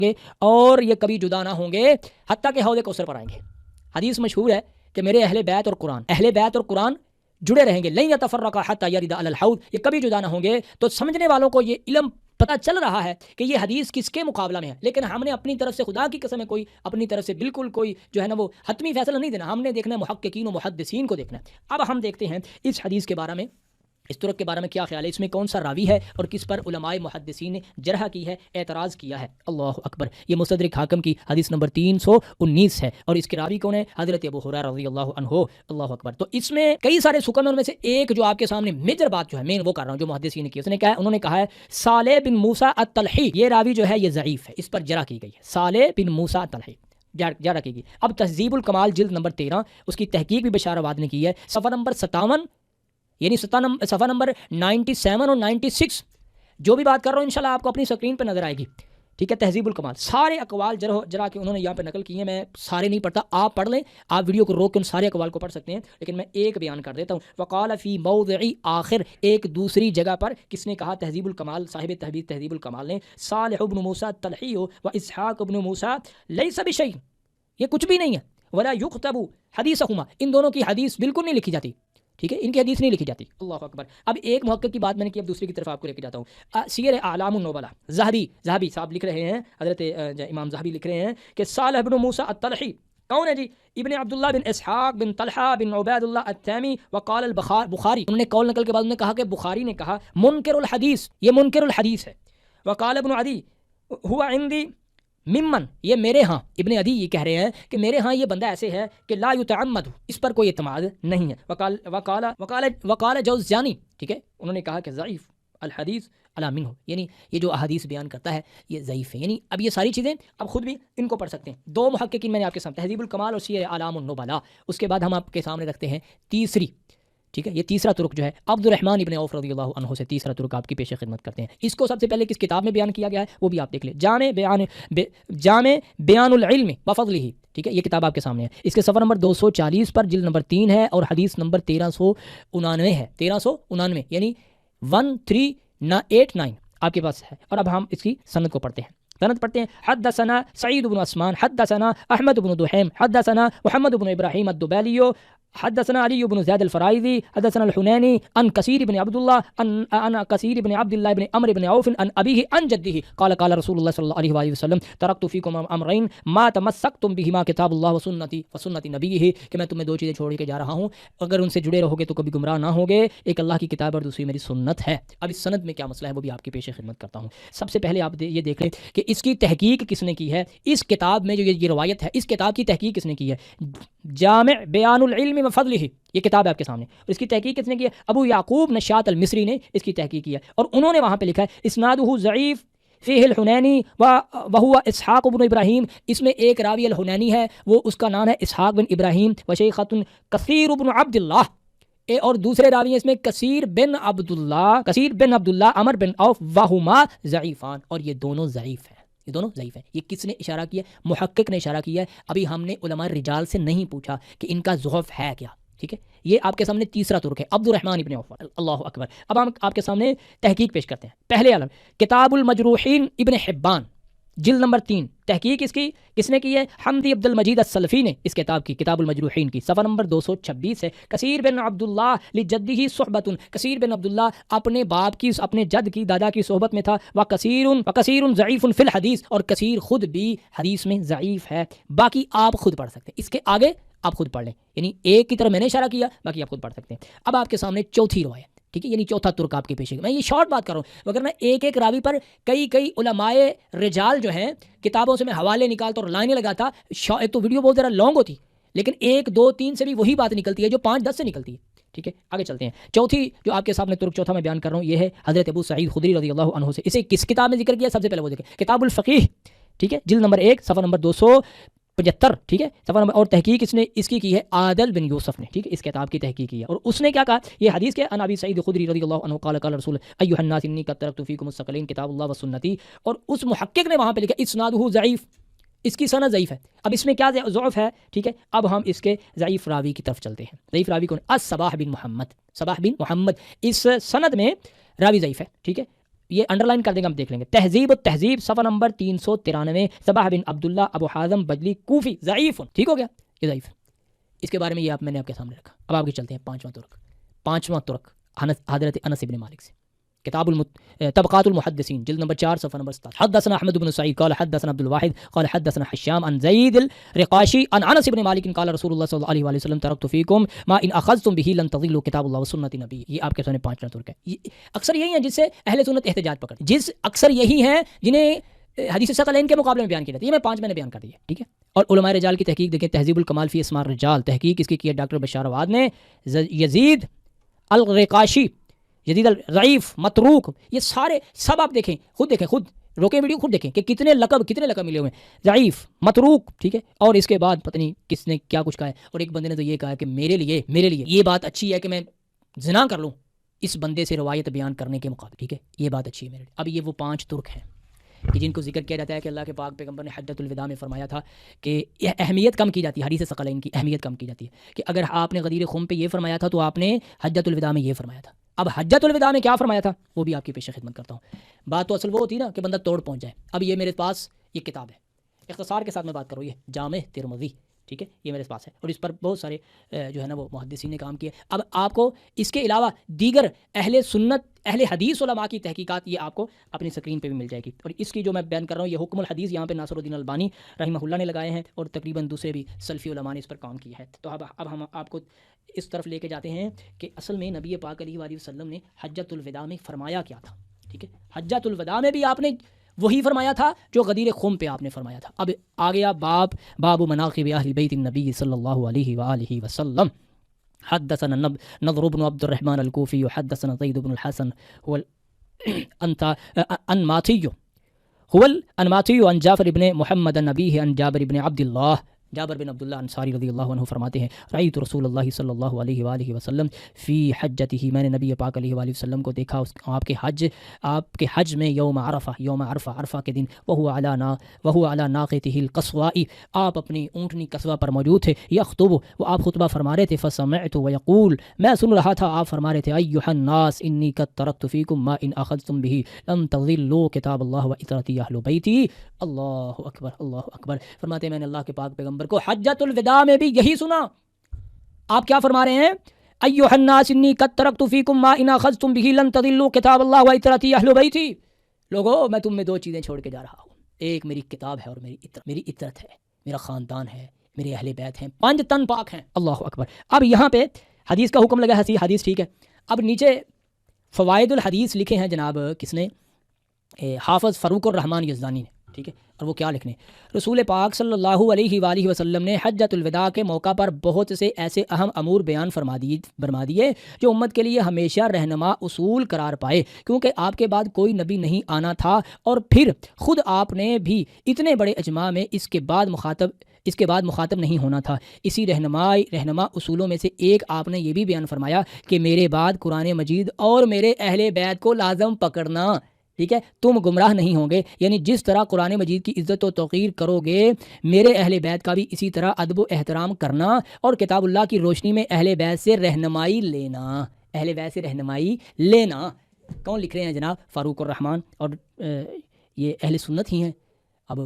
گے اور یہ کبھی جدا نہ ہوں گے حتیٰ کہ حوض کوثر پر آئیں گے. حدیث مشہور ہے کہ میرے اہل بیت اور قرآن جڑے رہیں گے. لن یتفرقا حتی یرد علی الحوض، یہ کبھی جدا نہ ہوں گے. تو سمجھنے والوں کو یہ علم پتہ چل رہا ہے کہ یہ حدیث کس کے مقابلہ میں ہے، لیکن ہم نے اپنی طرف سے خدا کی قسم ہے کوئی اپنی طرف سے بالکل کوئی جو ہے نا وہ حتمی فیصلہ نہیں دینا. ہم نے دیکھنا ہے محققین و محدثین کو دیکھنا ہے. اب ہم دیکھتے ہیں اس حدیث کے بارے میں، اس طرق کے بارے میں کیا خیال ہے، اس میں کون سا راوی ہے اور کس پر علماء محدثین نے جرح کی ہے، اعتراض کیا ہے. اللہ اکبر. یہ مستدرک حاکم کی حدیث نمبر 319 ہے اور اس کے راوی کون ہے؟ حضرت ابو ہریرہ رضی اللہ عنہ. اللہ اکبر. تو اس میں کئی سارے سکم ہیں، ان میں سے ایک جو آپ کے سامنے میجر بات جو ہے مین وہ کر رہا ہوں جو محدثین نے کی. انہوں نے کہا ہے صالح بن موسیٰ الطلحی، یہ راوی جو ہے یہ ضعیف ہے، اس پر جرح کی گئی ہے. صالح بن موسیٰ الطلحی جرح کی گئی. اب تہذیب الکمال جلد نمبر 13 اس کی تحقیق بھی بشار آباد نے کی ہے، صفحہ نمبر 57 یعنی صفحہ نمبر 97 اور 96 جو بھی بات کر رہا ہوں انشاءاللہ آپ کو اپنی سکرین پہ نظر آئے گی. ٹھیک ہے. تہذیب الکمال سارے اقوال جرح کے انہوں نے یہاں پہ نقل کیے ہیں. میں سارے نہیں پڑھتا، آپ پڑھ لیں، آپ ویڈیو کو روک کے ان سارے اقوال کو پڑھ سکتے ہیں، لیکن میں ایک بیان کر دیتا ہوں. وقال فی موضع آخر، ایک دوسری جگہ پر کس نے کہا؟ تہذیب الکمال صاحب تہذیب الکمال نے، صالح بن موسیٰ الطلحی و اسحاق بن موسیٰ لیس بشیء، یہ کچھ بھی نہیں ہے. ولا یکتب حدیثہما، ان دونوں کی حدیث بالکل نہیں لکھی جاتی. ٹھیک ہے، ان کی حدیث نہیں لکھی جاتی. اللہ اکبر. اب ایک محقق کی بات میں نے کی، اب دوسری کی طرف آپ کو لے کے جاتا ہوں. سیر اعلام النبلاء، ذہبی صاحب لکھ رہے ہیں، حضرت امام ذہبی لکھ رہے ہیں کہ صالح بن موسیٰ الطلحی کون ہے جی؟ ابن عبداللہ بن اسحاق بن طلحہ بن عبید اللہ التیمی. وقال البخاری، انہوں نے قول نقل کے بعد انہوں نے کہا کہ بخاری نے کہا منکر الحدیث، یہ منکر الحدیث ہے. وقال ابن عدی ہوا عندی ممن، یہ میرے ہاں ابن عدی یہ کہہ رہے ہیں کہ میرے ہاں یہ بندہ ایسے ہے کہ لا یتعمد، اس پر کوئی اعتماد نہیں ہے. وقال جوزجانی، ٹھیک ہے، انہوں نے کہا کہ ضعیف الحدیث علی منہ، یعنی یہ جو احادیث بیان کرتا ہے یہ ضعیف ہے. یعنی اب یہ ساری چیزیں اب خود بھی ان کو پڑھ سکتے ہیں. دو محققین میں نے آپ کے سامنے، تہذیب الکمال اور سیر اعلام النبلاء. اس کے بعد ہم آپ کے سامنے رکھتے ہیں تیسری، ٹھیک ہے، یہ تیسرا طرق جو ہے عبد الرحمن ابن عوف رضی اللہ عنہ سے تیسرا طرق آپ کی پیش خدمت کرتے ہیں. اس کو سب سے پہلے کس کتاب میں بیان کیا گیا ہے وہ بھی آپ دیکھ لیں، جامع بیان العلم وفضلہ. ٹھیک ہے، یہ کتاب آپ کے سامنے ہے. اس کے صفحہ نمبر 240 پر جلد نمبر 3 ہے اور حدیث نمبر 1399 ہے. 1399 یعنی 1389 آپ کے پاس ہے. اور اب ہم اس کی سند کو پڑھتے ہیں. سند پڑھتے ہیں. حدثنا سعید بن عثمان حدثنا احمد بن دحیم حدثنا محمد بن ابراہیم الدبالی حدثنا علی بن زید الفرائضی حدثنا الحنینی عن کثیر بن عبد اللہ بن عمرو بن عوف عن ابیہ عن جدہ قال قال رسول اللہ صلی اللہ علیہ وآلہ وسلم ترکت فیکم امرین ما تمسکتم بہما کتاب اللہ وسنت نبیہ، کہ میں تمہیں دو چیزیں چھوڑ کے جا رہا ہوں، اگر ان سے جڑے رہو گے تو کبھی گمراہ نہ ہوگے. ایک اللہ کی کتاب اور دوسری میری سنت ہے. اب اس سند میں کیا مسئلہ ہے وہ بھی آپ کی پیش خدمت کرتا ہوں. سب سے پہلے آپ یہ دیکھ لیں کہ اس کی تحقیق کس نے کی ہے. اس کتاب میں جو یہ روایت ہے، اس کتاب کی تحقیق کس نے کی ہے؟ جامع بیان العلم وفضلہ، یہ کتاب ہے آپ کے سامنے، اور اس کی تحقیق کس نے کی ہے؟ ابو یعقوب نشاط المصری نے اس کی تحقیق کی ہے، اور انہوں نے وہاں پہ لکھا ہے اسنادہ ضعیف فیہ الحنینی وہو اسحاق بن ابراہیم. اس میں ایک راوی الحنینی ہے، وہ اس کا نام ہے اسحاق بن ابراہیم. وشیخۃ کثیر بن عبد اللہ، اور دوسرے راوی ہیں اس میں کثیر بن عبداللہ عمر بن عوف وہما ضعیفان، اور یہ دونوں ضعیف ہیں. یہ دونوں ضعیف ہیں. یہ کس نے اشارہ کیا؟ محقق نے اشارہ کیا ہے. ابھی ہم نے علماء رجال سے نہیں پوچھا کہ ان کا ضعف ہے کیا. ٹھیک ہے، یہ آپ کے سامنے تیسرا طرق ہے عبد الرحمن ابن عوف. اللہ اکبر. اب ہم آپ کے سامنے تحقیق پیش کرتے ہیں. پہلے عالم کتاب المجروحین ابن حبان جلد نمبر 3، تحقیق اس کی کس نے کی ہے؟ حمدی عبد المجید السلفی نے اس کتاب کی، کتاب المجروحین کی، صفحہ نمبر 226 ہے. کثیر بن عبداللہ لجدہ صحبۃ، کثیر بن عبداللہ اپنے باپ کی، اپنے جد کی، دادا کی صحبت میں تھا. وکثیر ضعیف فی الحدیث، اور کثیر خود بھی حدیث میں ضعیف ہے. باقی آپ خود پڑھ سکتے ہیں، اس کے آگے آپ خود پڑھ لیں. یعنی ایک کی طرف میں نے اشارہ کیا، باقی آپ خود پڑھ سکتے ہیں. اب آپ کے سامنے چوتھی روایت، ٹھیک ہے، یعنی چوتھا ترک آپ کے پیش ہے. میں یہ شارٹ بات کر رہا ہوں، وگرنہ ایک ایک راوی پر کئی علماء رجال جو ہیں کتابوں سے میں حوالے نکالتا اور لائنیں لگاتا. ایک تو ویڈیو بہت ذرا لانگ ہوتی، لیکن 1 2 3 سے بھی وہی بات نکلتی ہے جو 5 10 سے نکلتی ہے. ٹھیک ہے، آگے چلتے ہیں. چوتھی جو آپ کے سامنے ترک چوتھا میں بیان کر رہا ہوں یہ ہے حضرت ابو سعید خدری رضی اللہ عنہ سے. اسے کس کتاب میں ذکر کیا؟ سب سے پہلے وہ دیکھیں کتاب الفقیہ، ٹھیک ہے، جلد نمبر 1 صفحہ نمبر 275، ٹھیک ہے، صفحہ نمبر. اور تحقیق اس کی ہے عادل بن یوسف نے. ٹھیک ہے، اس کتاب کی تحقیق کی ہے، اور اس نے کیا کہا؟ یہ حدیث کے ان ابی سعید خدری رضی اللہ عنہ قال قال رسول ایھا الناس انی قد ترکت فیکم الثقلین کتاب اللہ و سنتی. اور اس محقق نے وہاں پہ لکھا اسنادہ ضعیف، اس کی سند ضعیف ہے. اب اس میں کیا ضعف ہے؟ ٹھیک ہے، اب ہم اس کے ضعیف راوی کی طرف چلتے ہیں. ضعیف راوی کون؟ صباح بن محمد. اس سند میں راوی ضعیف ہے. ٹھیک ہے، یہ انڈر لائن کر دیں گے، ہم دیکھ لیں گے. تہذیب التہذیب صفحہ نمبر 393، صباح بن عبداللہ ابو حازم بجلی کوفی ضعیف. ٹھیک ہو گیا، یہ ضعیف. اس کے بارے میں یہ میں نے آپ کے سامنے رکھا. اب آگے چلتے ہیں. پانچواں ترک حضرت انس بن مالک سے. کتاب طبقات المحدثین جلد نمبر 4 صفحہ نمبر 7. حدثنا احمد بن سعید قال حدثنا عبد الواحد قال حدثنا حشام عن زید الرقاشی عن انس بن مالک قال رسول اللہ صلی اللہ علیہ وسلم ترکت فیکم ما ان اخذتم به لن تضلوا کتاب اللہ وسنت نبی. یہ آپ کے سامنے پانچواں ترک ہے. اکثر یہی ہیں جس سے اہل سنت احتجاج پکڑتے ہیں، اکثر یہی ہیں جنہیں حدیث ثقلین کے مقابلے میں بیان کیا جاتا ہے. یہ میں 5 میں نے بیان کر دیا. ٹھیک ہے. اور علماء رجال کی تحقیق دیکھیں، تہذیب الکمال فی اسماء الرجال، تحقیق اس کی ہے ڈاکٹر بشار عواد نے. یزید الرقاشی، یزید الضعیف، متروک، یہ سارے سب آپ دیکھیں، خود روکیں ویڈیو، خود دیکھیں کہ کتنے لقب ملے ہوئے ہیں. ضعیف، متروک. ٹھیک ہے. اور اس کے بعد پتہ نہیں کس نے کیا کچھ کہا ہے. اور ایک بندے نے تو یہ کہا کہ میرے لیے یہ بات اچھی ہے کہ میں زنا کر لوں اس بندے سے روایت بیان کرنے کے مقابلے. ٹھیک ہے، یہ بات اچھی ہے میرے لیے. اب یہ وہ 5 ترک ہیں کہ جن کو ذکر کیا جاتا ہے کہ اللہ کے پاک پیغمبر نے حجۃ الوداع میں فرمایا تھا کہ یہ اہمیت کم کی جاتی ہے، حدیث ثقلین کی اہمیت کم کی جاتی ہے کہ اگر آپ نے غدیر خم پہ یہ فرمایا تھا تو آپ نے حجۃ الوداع میں یہ فرمایا تھا. اب حجۃ الوداع میں کیا فرمایا تھا وہ بھی آپ کی پیش خدمت کرتا ہوں. بات تو اصل وہ ہوتی ہے نا کہ بندہ توڑ پہنچ جائے. اب یہ میرے پاس یہ کتاب ہے، اختصار کے ساتھ میں بات کروں، یہ جامع ترمذی. ٹھیک ہے، یہ میرے پاس ہے اور اس پر بہت سارے جو ہے نا وہ محدثین نے کام کیا. اب آپ کو اس کے علاوہ دیگر اہل سنت اہل حدیث علماء کی تحقیقات یہ آپ کو اپنی اسکرین پہ بھی مل جائے گی. اور اس کی جو میں بیان کر رہا ہوں یہ حکم الحدیث یہاں پہ ناصر الدین البانی رحمہ اللہ نے لگائے ہیں اور تقریباً دوسرے بھی سلفی علماء نے اس پر کام کیا ہے. تو اب ہم آپ کو اس طرف لے کے جاتے ہیں کہ اصل میں نبی پاک علیہ وآلہ وسلم نے حجۃ الوداع میں فرمایا کیا تھا. ٹھیک ہے، حجۃ الوداع میں بھی آپ نے وہی فرمایا تھا جو غدیر خم پہ آپ نے فرمایا تھا. اب آ گیا باب مناقب اہل بیت النبی صلی اللہ علیہ وآلہ وسلم. حدثنا نضر بن عبد الرحمن الكوفي حدثنا زيد بن الحسن هو الأنماطي عن جعفر بن محمد النبي عن جابر بن عبد الله. جابر بن عبداللہ انصاری رضی اللہ عنہ فرماتے ہیں رأیت رسول اللہ صلی اللہ علیہ وآلہ وسلم فی حجتہ، میں نے نبی پاک علیہ وآلہ وسلم کو دیکھا آپ کے حج میں یوم عرفہ کے دن وہو علی ناقتہ القصواء، آپ اپنی اونٹنی قصوہ پر موجود تھے. یخطب، وہ آپ خطبہ فرما رہے تھے. فسمعت ویقول، میں سن رہا تھا آپ فرما رہے تھے ایھا الناس انی قد ترکت فیکم ما ان اخذتم به لن تضلوا کتاب اللہ وعطرتی اہل بیتی. اللہ اکبر، اللہ اکبر. فرماتے ہیں میں نے اللہ کے پاک پیغمبر کو حجۃ الوداع میں بھی یہی سنا. آپ کیا فرما رہے ہیں؟ ایھا الناس انی قد ترکت فیکم ما ان اخذتم به لن تضلوا کتاب اللہ وعطرتی اہل بیتی. لوگو میں تم میں 2 چیزیں چھوڑ کے جا رہا ہوں، ایک میری کتاب ہے اور میری عطرت ہے، میرا خاندان ہے، میرے اہل بیت ہیں، 5 تن پاک ہیں. اللہ اکبر. اب یہاں پہ حدیث کا حکم لگا ہے، حدیث ٹھیک ہے. اب نیچے فوائد الحدیث لکھے ہیں جناب کس نے؟ حافظ فاروق الرحمان یزدانی نے. ٹھیک ہے. اور وہ کیا لکھنے؟ رسول پاک صلی اللہ علیہ وآلہ وسلم نے حجۃ الوداع کے موقع پر بہت سے ایسے اہم امور بیان فرما دیے جو امت کے لیے ہمیشہ رہنما اصول قرار پائے، کیونکہ آپ کے بعد کوئی نبی نہیں آنا تھا اور پھر خود آپ نے بھی اتنے بڑے اجماع میں اس کے بعد مخاطب نہیں ہونا تھا. اسی رہنما اصولوں میں سے ایک آپ نے یہ بھی بیان فرمایا کہ میرے بعد قرآن مجید اور میرے اہل بیت کو لازم پکڑنا. ٹھیک ہے، تم گمراہ نہیں ہوں گے. یعنی جس طرح قرآن مجید کی عزت و توقیر کرو گے میرے اہل بیت کا بھی اسی طرح ادب و احترام کرنا اور کتاب اللہ کی روشنی میں اہل بیت سے رہنمائی لینا. کون لکھ رہے ہیں جناب؟ فاروق الرحمان. اور یہ اہل سنت ہی ہیں. اب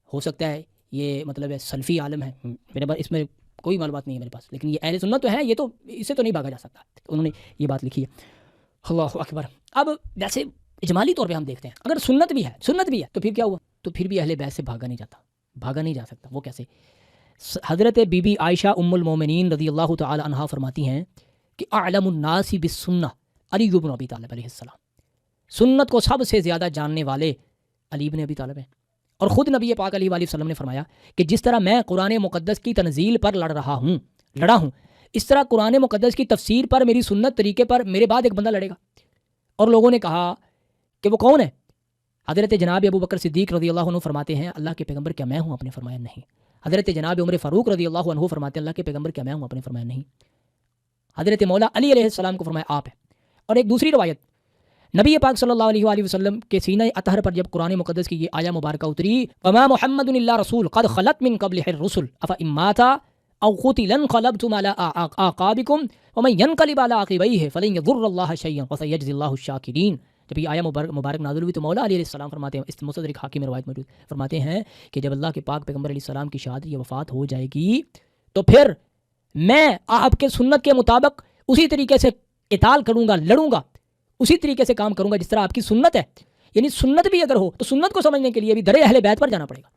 ہو سکتا ہے یہ مطلب سلفی عالم ہے، میرے پاس اس میں کوئی معلومات نہیں ہے میرے پاس، لیکن یہ اہل سنت تو ہے، یہ تو اس سے تو نہیں بھاگا جا سکتا. انہوں نے یہ بات لکھی ہے. اللہ اکبر. اب ویسے اجمالی طور پہ ہم دیکھتے ہیں اگر سنت بھی ہے تو پھر کیا ہوا؟ تو پھر بھی اہل بیت سے بھاگا نہیں جا سکتا. وہ کیسے؟ حضرت بی بی عائشہ ام المومنین رضی اللہ تعالی عنہا فرماتی ہیں کہ اعلم الناس بالسنہ علی بن ابی طالب علیہ السلام، سنت کو سب سے زیادہ جاننے والے علی بن ابی طالب ہیں. اور خود نبی پاک علیہ وآلہ وسلم نے فرمایا کہ جس طرح میں قرآن مقدس کی تنزیل پر لڑا ہوں اس طرح قرآن مقدس کی تفسیر پر میری سنت طریقے پر میرے بعد ایک بندہ لڑے گا. اور لوگوں نے کہا کہ وہ کون ہے؟ حضرت جناب ابو بکر صدیق رضی اللہ عنہ فرماتے ہیں اللہ کے پیغمبر کیا میں ہوں؟ آپ نے فرمایا نہیں. حضرت جناب عمر فاروق رضی اللہ عنہ فرماتے ہیں اللہ کے پیغمبر کیا میں ہوں؟ آپ نے فرمایا نہیں. حضرت مولا علی علیہ السلام کو فرمایا آپ ہے. اور ایک دوسری روایت، نبی پاک صلی اللہ علیہ وآلہ وسلم کے سینہ اطہر پر جب قرآن مقدس کی یہ آیہ مبارکہ اتری وما محمد الا رسول قد خلت من قبلہ الرسل افإن مات او قتل انقلبتم على اعقابکم ومن ينقلب على عقبیہ فلن يضر اللہ شیئا وسيجزی اللہ الشاکرین. جب یہ آیا مبارک نازل ہوئی تو مولا علیہ السلام فرماتے ہیں، اس مستدرک حاکم میں روایت موجود، فرماتے ہیں کہ جب اللہ کے پاک پیغمبر علیہ السلام کی شہادت یا وفات ہو جائے گی تو پھر میں آپ کے سنت کے مطابق اسی طریقے سے قتال کروں گا، لڑوں گا، اسی طریقے سے کام کروں گا جس طرح آپ کی سنت ہے. یعنی سنت بھی اگر ہو تو سنت کو سمجھنے کے لیے بھی در اہل بیت پر جانا پڑے گا.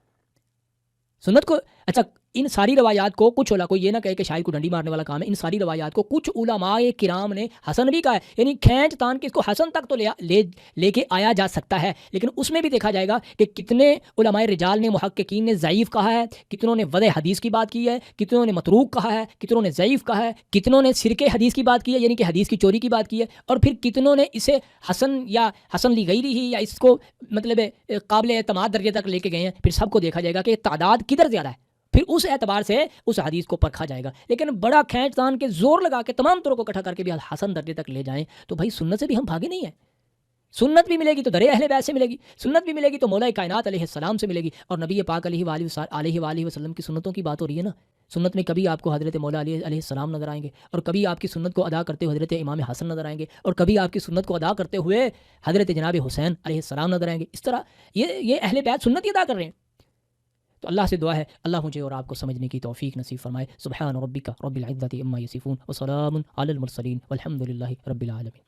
سنت کو اچھا ان ساری روایات کو کچھ علماء کو یہ نہ کہے کہ شاعر کو ڈنڈی مارنے والا کام ہے، ان ساری روایات کو کچھ علماء کرام نے حسن بھی کہا ہے، یعنی کھینچ تان کے اس کو حسن تک تو لے کے آیا جا سکتا ہے، لیکن اس میں بھی دیکھا جائے گا کہ کتنے علماء رجال نے، محققین نے ضعیف کہا ہے، کتنوں نے وضع حدیث کی بات کی ہے، کتنوں نے متروک کہا ہے، کتنوں نے ضعیف کہا ہے، کتنوں نے سرکے حدیث کی بات کی ہے، یعنی کہ حدیث کی چوری کی بات کی ہے، اور پھر کتنوں نے اسے حسن یا حسن لغیری ہی یا اس کو مطلب قابل اعتماد درجے تک لے کے گئے ہیں. پھر سب کو دیکھا جائے گا کہ تعداد کدھر زیادہ ہے، پھر اس اعتبار سے اس حدیث کو پرکھا جائے گا. لیکن بڑا کھینچ تان کے زور لگا کے تمام طرح کو اکٹھا کر کے بھی حسن درجے تک لے جائیں تو بھائی سنت سے بھی ہم بھاگے نہیں ہیں. سنت بھی ملے گی تو در اہل بیت سے ملے گی، سنت بھی ملے گی تو مولا کائنات علیہ السلام سے ملے گی، اور نبی پاک علیہ وآلہ وسلم کی سنتوں کی بات ہو رہی ہے نا. سنت میں کبھی آپ کو حضرت مولا علیہ السلام نظر آئیں گے، اور کبھی آپ کی سنت کو ادا کرتے ہوئے حضرت امام حسن نظر آئیں گے، اور کبھی آپ کی سنت کو ادا کرتے ہوئے حضرت جناب حسین علیہ السلام نظر آئیں گے. اس طرح یہ اہل بیت سنت ہی ادا کر رہے ہیں. تو اللہ سے دعا ہے اللہ مجھے اور آپ کو سمجھنے کی توفیق نصیب فرمائے. سبحان ربک رب العزت عما یصفون وسلام علی المرسلین والحمد للہ رب العالمین.